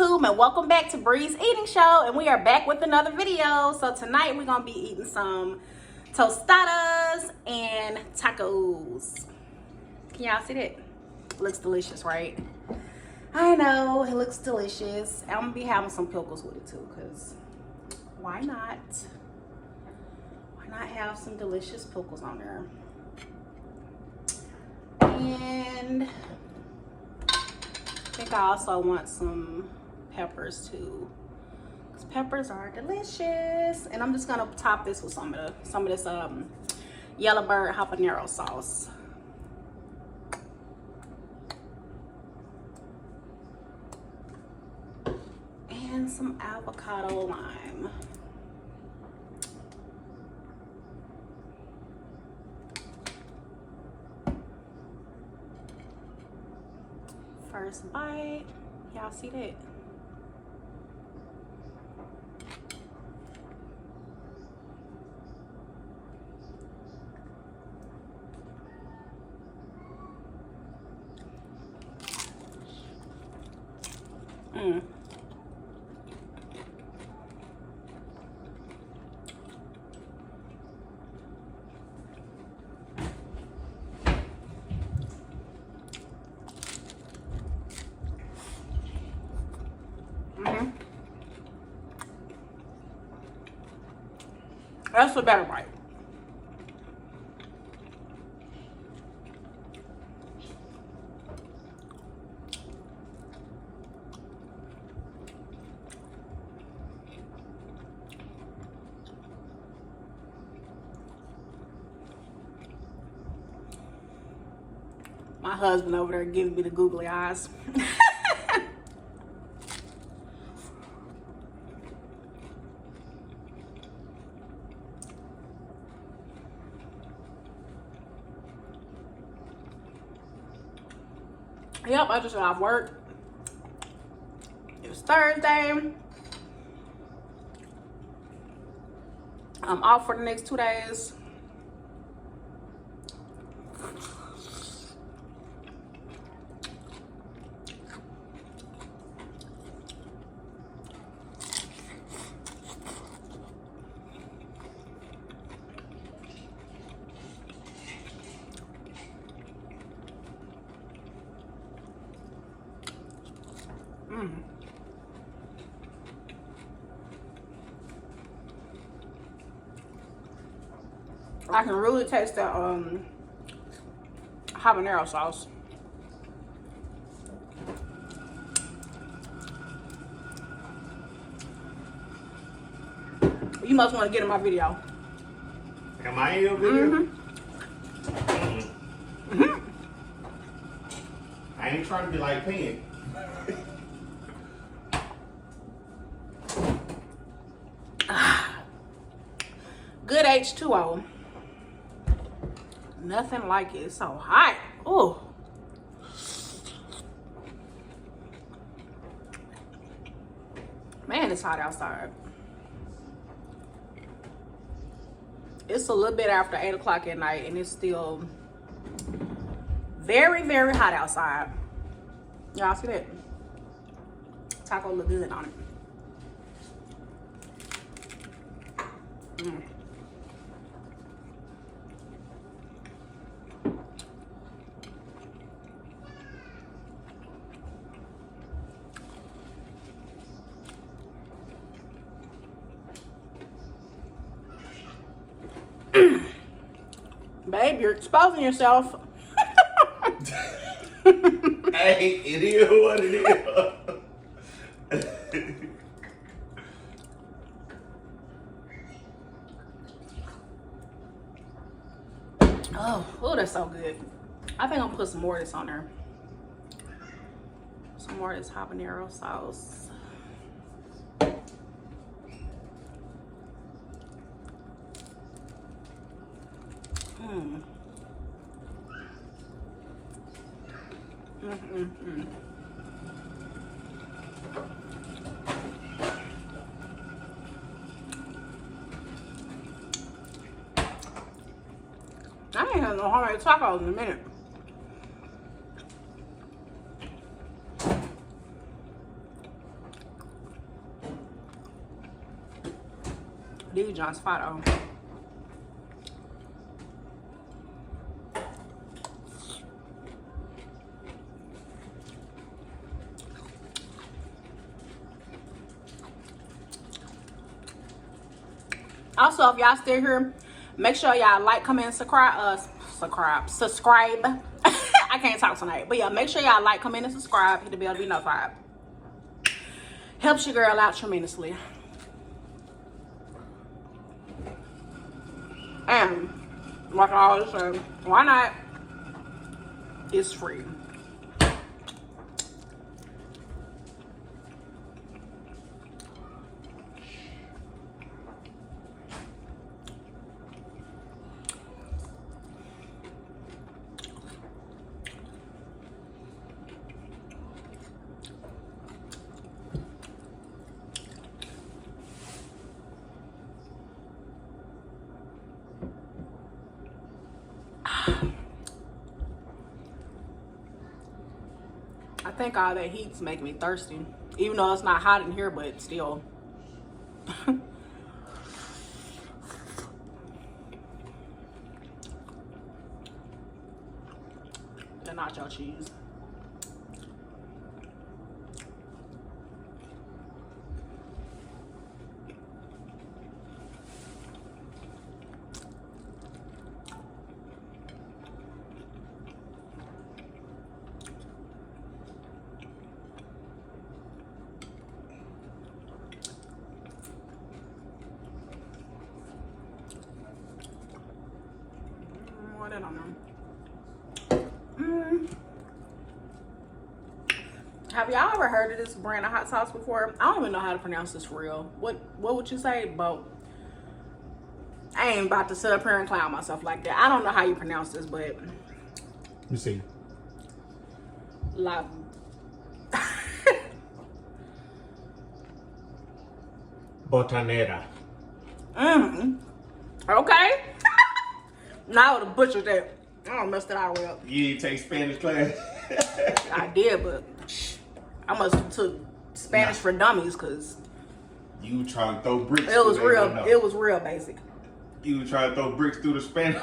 YouTube, and welcome back to Bree's Eating Show, and we are back with another video. So tonight we're gonna be eating some tostadas and tacos. Can y'all see that? Looks delicious, right? I know, it looks delicious. I'm gonna be having some pickles with it too, because why not? Why not have some delicious pickles on there? And I think I also want some peppers too, because peppers are delicious. And I'm just gonna top this with some of this yellow bird habanero sauce. And some avocado lime. First bite, y'all see that? That's a better bite. My husband over there giving me the googly eyes. Yep, I just got off work. It was Thursday. I'm off for the next 2 days. I can really taste the habanero sauce. You must want to get in my video. Am I in your video? I ain't trying to be like Penn. Good H2O. Nothing like it. It's so hot. Oh. Man, it's hot outside. It's a little bit after 8 o'clock at night, and it's still very, very hot outside. Y'all see that? Taco look good on it. Babe, you're exposing yourself. Hey, it is what it is. Oh, that's so good. I think I'm gonna put some more of this on there. Some more of this habanero sauce. I ain't had no homemade tacos in a minute. These John's fire though. Also, if y'all still here, make sure y'all like, comment, and subscribe. I can't talk tonight, but yeah, make sure y'all like, comment, and subscribe. Hit the bell to be notified. Helps your girl out tremendously. And like I always say, why not? It's free. I think all that heat's making me thirsty. Even though it's not hot in here, but still. The nacho cheese. I don't know. Have y'all ever heard of this brand of hot sauce before? I don't even know how to pronounce this for real. What would you say about? I ain't about to sit up here and clown myself like that. I don't know how you pronounce this, but Let me see. La Botanera. Okay. Now I would have butchered that. I don't messed it all up. You didn't take Spanish class? I did, but I must have took Spanish for dummies because You were trying to throw bricks. it was real. It was real basic. You were trying to throw bricks through the Spanish.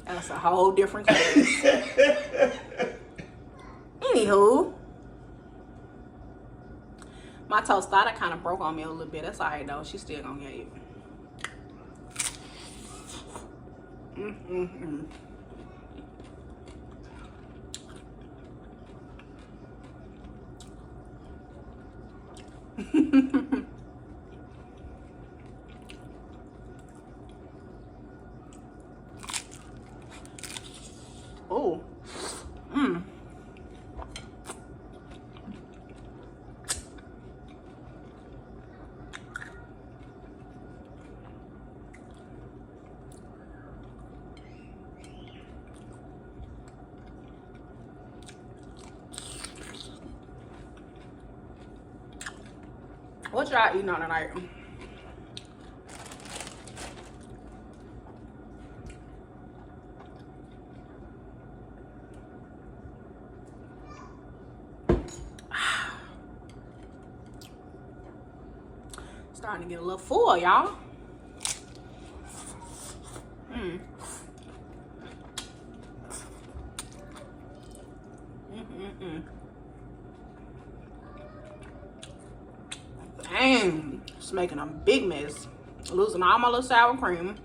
That's a whole different case. Anywho, my tostada kind of broke on me a little bit. That's all right though. She's still gonna get it. Oh. What y'all eating on tonight? Starting to get a little full, y'all. Dang, it's making a big mess. Losing all my little sour cream.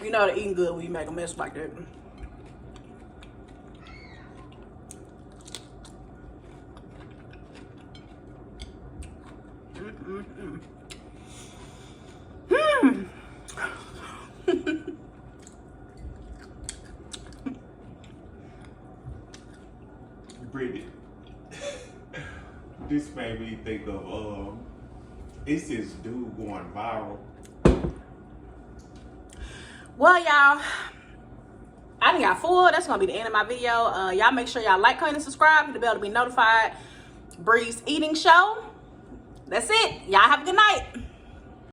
You know they're eating good when you make a mess like that. Brittany, this made me think of It's this dude going viral. Well, y'all, I done got full. That's gonna be the end of my video. Y'all make sure y'all like, comment, and subscribe. Hit the bell to be notified. Bree's Eating Show. That's it. Y'all have a good night.